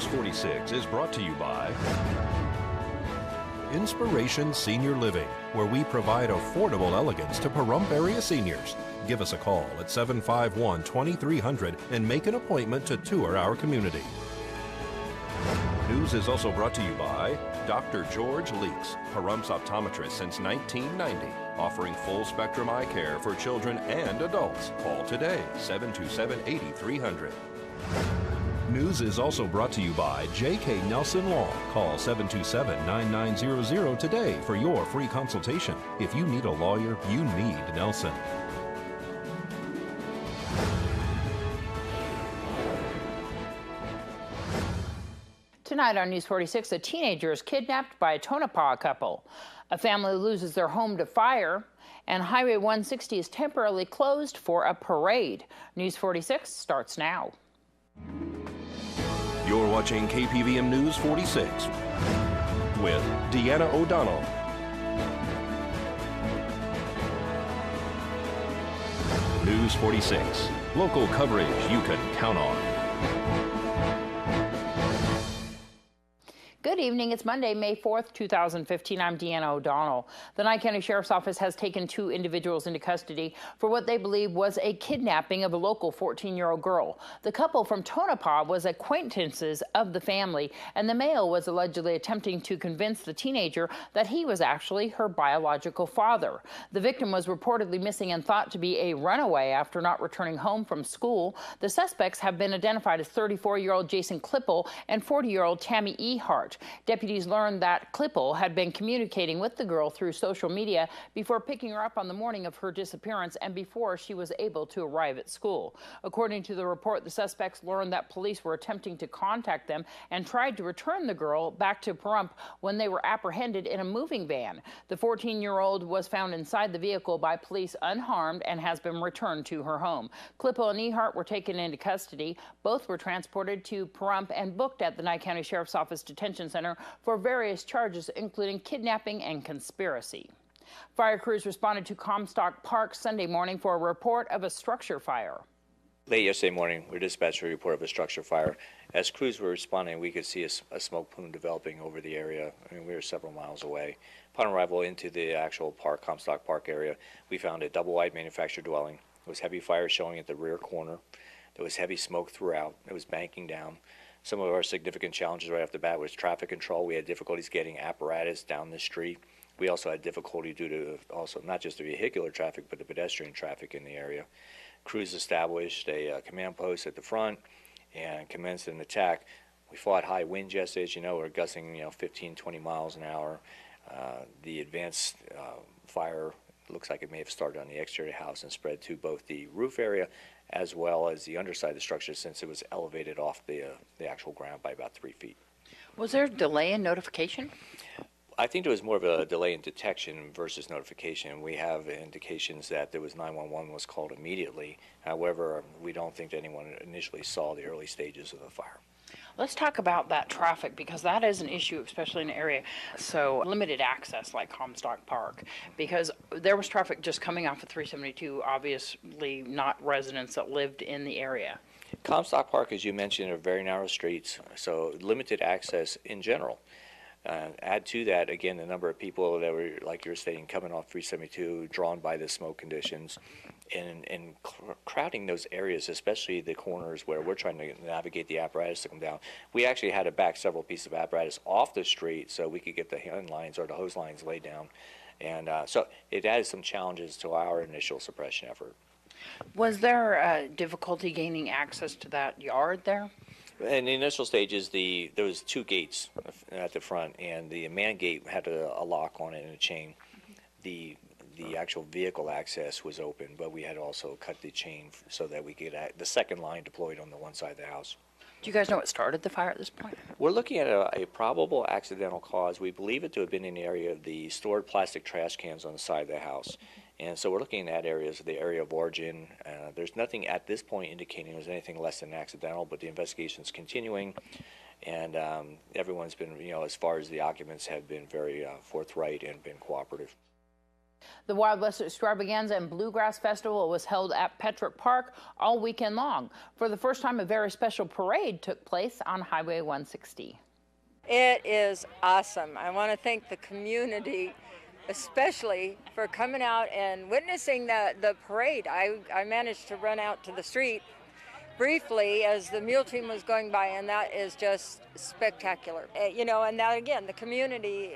News 46 is brought to you by Inspiration Senior Living, where we provide affordable elegance to Pahrump area seniors. Give us a call at 751-2300 and make an appointment to tour our community. News is also brought to you by Dr. George Leeks, Pahrump's optometrist since 1990, offering full-spectrum eye care for children and adults. Call today, 727-8300. News is also brought to you by J.K. Nelson Law. Call 727-9900 today for your free consultation. If you need a lawyer, you need Nelson. Tonight on News 46, a teenager is kidnapped by a Tonopah couple. A family loses their home to fire, and Highway 160 is temporarily closed for a parade. News 46 starts now. You're watching KPVM News 46 with Deanna O'Donnell. News 46, local coverage you can count on. Good evening. It's Monday, May 4th, 2015. I'm Deanna O'Donnell. The Nye County Sheriff's Office has taken 2 individuals into custody for what they believe was a kidnapping of a local 14-year-old girl. The couple from Tonopah was acquaintances of the family, and the male was allegedly attempting to convince the teenager that he was actually her biological father. The victim was reportedly missing and thought to be a runaway after not returning home from school. The suspects have been identified as 34-year-old Jason Klippel and 40-year-old Tammy Ehart. Deputies learned that Klippel had been communicating with the girl through social media before picking her up on the morning of her disappearance and before she was able to arrive at school. According to the report, the suspects learned that police were attempting to contact them and tried to return the girl back to Pahrump when they were apprehended in a moving van. The 14-year-old was found inside the vehicle by police unharmed and has been returned to her home. Klippel and Ehart were taken into custody. Both were transported to Pahrump and booked at the Nye County Sheriff's Office Detention Center for various charges, including kidnapping and conspiracy. Fire crews responded to Comstock Park Sunday morning for a report of a structure fire. Late yesterday morning, we dispatched a report of a structure fire. As crews were responding, we could see a smoke plume developing over the area. I mean, we were several miles away. Upon arrival into the actual park, Comstock Park area, we found a double-wide manufactured dwelling. There was heavy fire showing at the rear corner. There was heavy smoke throughout. It was banking down. Some of our significant challenges right off the bat was traffic control. We had difficulties getting apparatus down the street. We also had difficulty due to also not just the vehicular traffic, but the pedestrian traffic in the area. Crews established a command post at the front and commenced an attack. We fought high winds yesterday, as you know, we're gusting 15, 20 miles an hour. The advanced fire looks like it may have started on the exterior of the house and spread to both the roof area as well as the underside of the structure, since it was elevated off the actual ground by about 3 feet. Was there a delay in notification? I think there was more of a delay in detection versus notification. We have indications that there was 911 was called immediately. However, we don't think that anyone initially saw the early stages of the fire. Let's talk about that traffic, because that is an issue, especially in an area so limited access like Comstock Park, because there was traffic just coming off of 372, obviously not residents that lived in the area. Comstock Park, as you mentioned, are very narrow streets, so limited access in general. Add to that, again, the number of people that were, like you were stating, coming off 372, drawn by the smoke conditions, and crowding those areas, especially the corners where we're trying to navigate the apparatus to come down. We actually had to back several pieces of apparatus off the street so we could get the hand lines or the hose lines laid down. And so it added some challenges to our initial suppression effort. Was there difficulty gaining access to that yard there? In the initial stages, there was 2 gates at the front, and the man gate had a lock on it and a chain. The actual vehicle access was open, but we had also cut the chain so that we could get the second line deployed on the one side of the house. Do you guys know what started the fire at this point? We're looking at a probable accidental cause. We believe it to have been in the area of the stored plastic trash cans on the side of the house. And so we're looking at areas of the area of origin. There's nothing at this point indicating there's anything less than accidental, but the investigation is continuing. And everyone's been, as far as the occupants have been very forthright and been cooperative. The Wild West Extravaganza and Bluegrass Festival was held at Petrick Park all weekend long. For the first time, a very special parade took place on Highway 160. It is awesome. I want to thank the community, especially for coming out and witnessing the parade. I managed to run out to the street briefly as the mule team was going by, and that is just spectacular. You know, and now again, the community,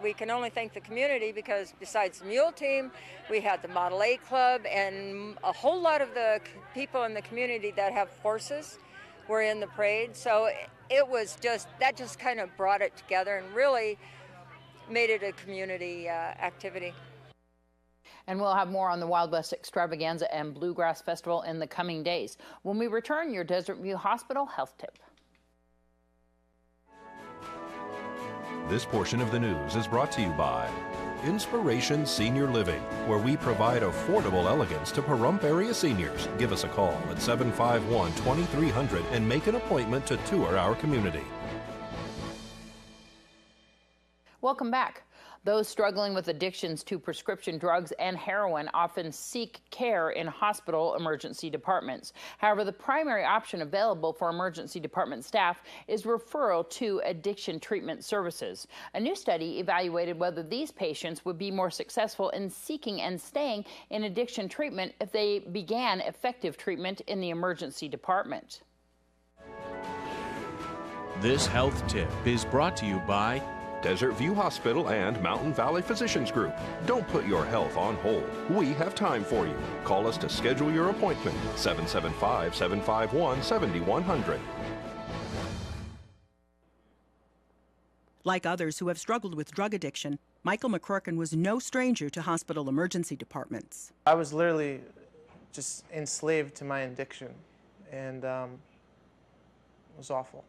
we can only thank the community because besides the mule team, we had the Model A Club and a whole lot of the people in the community that have horses were in the parade. So it was that just kind of brought it together and really made it a community activity. And we'll have more on the Wild West Extravaganza and Bluegrass Festival in the coming days. When we return, your Desert View Hospital health tip. This portion of the news is brought to you by Inspiration Senior Living, where we provide affordable elegance to Pahrump area seniors. Give us a call at 751-2300 and make an appointment to tour our community. Welcome back. Those struggling with addictions to prescription drugs and heroin often seek care in hospital emergency departments. However, the primary option available for emergency department staff is referral to addiction treatment services. A new study evaluated whether these patients would be more successful in seeking and staying in addiction treatment if they began effective treatment in the emergency department. This health tip is brought to you by Desert View Hospital and Mountain Valley Physicians Group. Don't put your health on hold. We have time for you. Call us to schedule your appointment. 775-751-7100. Like others who have struggled with drug addiction, Michael McCrorkin was no stranger to hospital emergency departments. I was literally just enslaved to my addiction, and it was awful.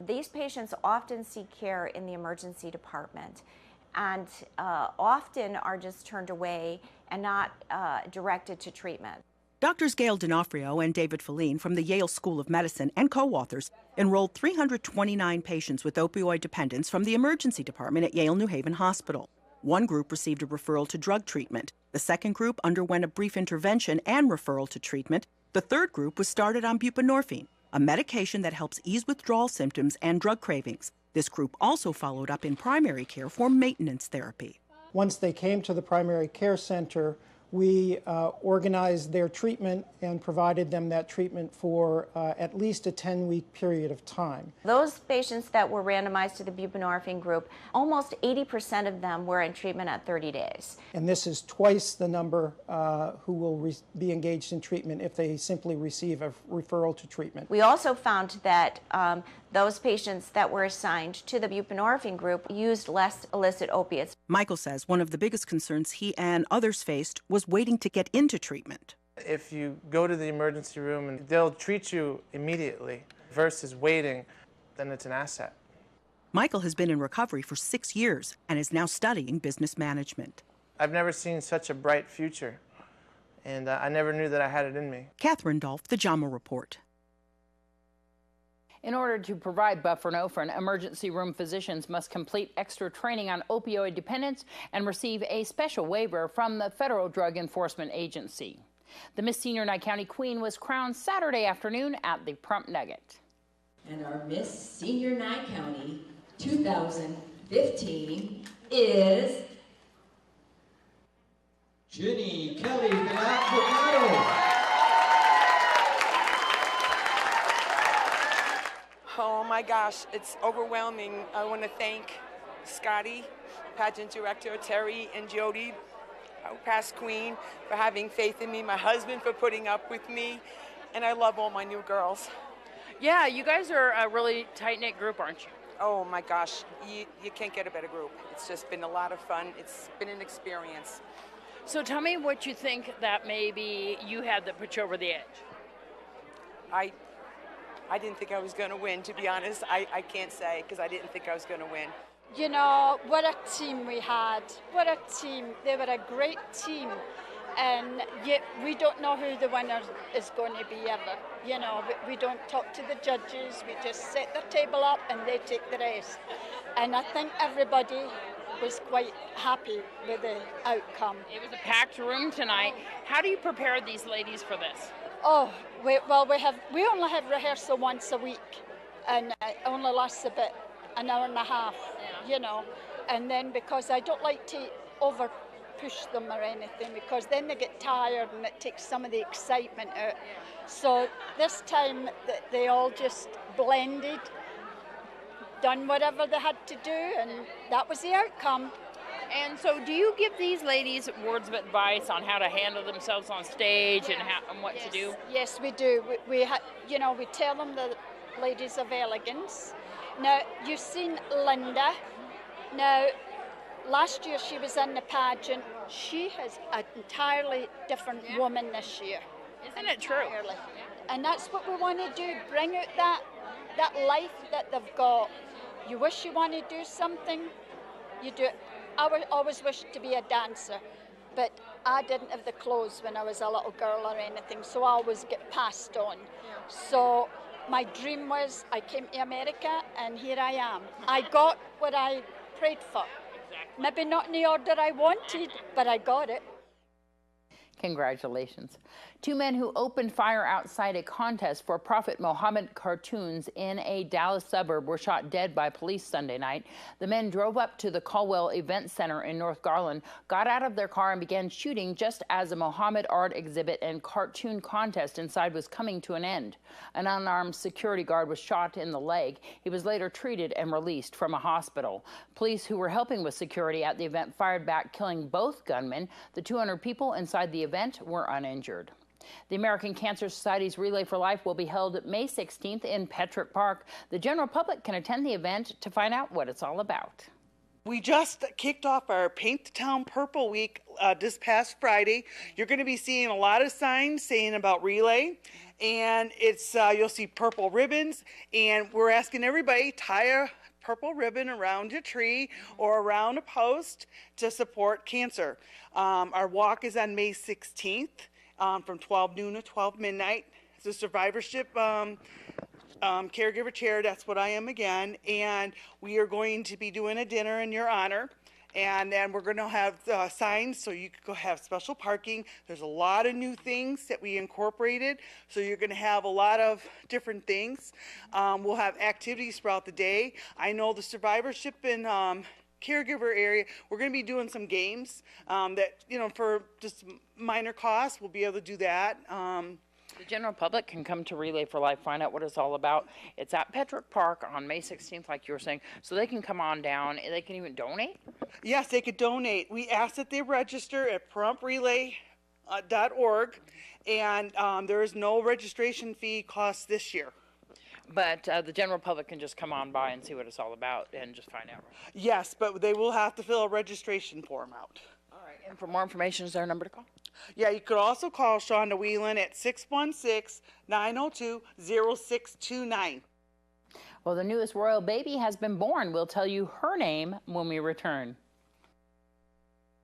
These patients often seek care in the emergency department and often are just turned away and not directed to treatment. Doctors Gail D'Onofrio and David Feline from the Yale School of Medicine and co-authors enrolled 329 patients with opioid dependence from the emergency department at Yale New Haven Hospital. One group received a referral to drug treatment. The second group underwent a brief intervention and referral to treatment. The third group was started on buprenorphine, a medication that helps ease withdrawal symptoms and drug cravings. This group also followed up in primary care for maintenance therapy. Once they came to the primary care center, we organized their treatment and provided them that treatment for at least a 10-week period of time. Those patients that were randomized to the buprenorphine group, almost 80% of them were in treatment at 30 days. And this is twice the number who will be engaged in treatment if they simply receive a referral to treatment. We also found that those patients that were assigned to the buprenorphine group used less illicit opiates. Michael says one of the biggest concerns he and others faced was waiting to get into treatment. If you go to the emergency room and they'll treat you immediately versus waiting, then it's an asset. Michael has been in recovery for 6 years and is now studying business management. I've never seen such a bright future, and I never knew that I had it in me. Catherine Dolph, The JAMA Report. In order to provide buprenorphine, emergency room physicians must complete extra training on opioid dependence and receive a special waiver from the Federal Drug Enforcement Agency. The Miss Senior Nye County Queen was crowned Saturday afternoon at the Prump Nugget. And our Miss Senior Nye County 2015 is Jenny Kelly Gallardo. Oh my gosh, it's overwhelming. I want to thank Scotty, pageant director, Terry and Jody, our past queen, for having faith in me, my husband for putting up with me, and I love all my new girls. Yeah, you guys are a really tight-knit group, aren't you? Oh my gosh, you can't get a better group. It's just been a lot of fun. It's been an experience. So tell me what you think that maybe you had that put you over the edge. I didn't think I was going to win, to be honest. I can't say, because I didn't think I was going to win. You know, what a team we had. What a team. They were a great team. And yet we don't know who the winner is going to be ever. You know, we don't talk to the judges. We just set the table up and they take the rest. And I think everybody was quite happy with the outcome. It was a packed room tonight. How do you prepare these ladies for this? Oh, we only have rehearsal once a week, and it only lasts about an hour and a half, you know. And then because I don't like to over push them or anything, because then they get tired and it takes some of the excitement out. So this time they all just blended, done whatever they had to do, and that was the outcome. And so do you give these ladies words of advice on how to handle themselves on stage and what to do? Yes, we do. We tell them the ladies of elegance. Now, you've seen Linda. Now, last year she was in the pageant. She has an entirely different woman this year. Isn't it true? Entirely. And that's what we want to do, bring out that life that they've got. You wish you want to do something, you do it. I always wished to be a dancer, but I didn't have the clothes when I was a little girl or anything, so I always get passed on. So my dream was I came to America, and here I am. I got what I prayed for. Exactly. Maybe not in the order I wanted, but I got it. Congratulations. Two men who opened fire outside a contest for Prophet Muhammad cartoons in a Dallas suburb were shot dead by police Sunday night. The men drove up to the Caldwell Event Center in North Garland, got out of their car and began shooting just as a Muhammad art exhibit and cartoon contest inside was coming to an end. An unarmed security guard was shot in the leg. He was later treated and released from a hospital. Police who were helping with security at the event fired back, killing both gunmen. The 200 people inside the event were uninjured. The American Cancer Society's Relay for Life will be held May 16th in Petrick Park. The general public can attend the event to find out what it's all about. We just kicked off our Paint the Town Purple Week this past Friday. You're going to be seeing a lot of signs saying about Relay, and it's you'll see purple ribbons, and we're asking everybody tie a purple ribbon around your tree or around a post to support cancer. Our walk is on May 16th. From 12 noon to 12 midnight. It's a survivorship caregiver chair. That's what I am again. And we are going to be doing a dinner in your honor. And then we're going to have signs so you can go have special parking. There's a lot of new things that we incorporated. So you're going to have a lot of different things. We'll have activities throughout the day. I know the survivorship and caregiver area, we're going to be doing some games that, for just minor costs, we'll be able to do that. The general public can come to Relay for Life, find out what it's all about. It's at Petrick Park on May 16th, like you were saying, so they can come on down. They can even donate? Yes, they could donate. We ask that they register at promprelay.org, and there is no registration fee cost this year. But the general public can just come on by and see what it's all about and just find out. Yes, but they will have to fill a registration form out. All right. And for more information, is there a number to call? Yeah, you could also call Shonda Whelan at 616-902-0629. Well, the newest royal baby has been born. We'll tell you her name when we return.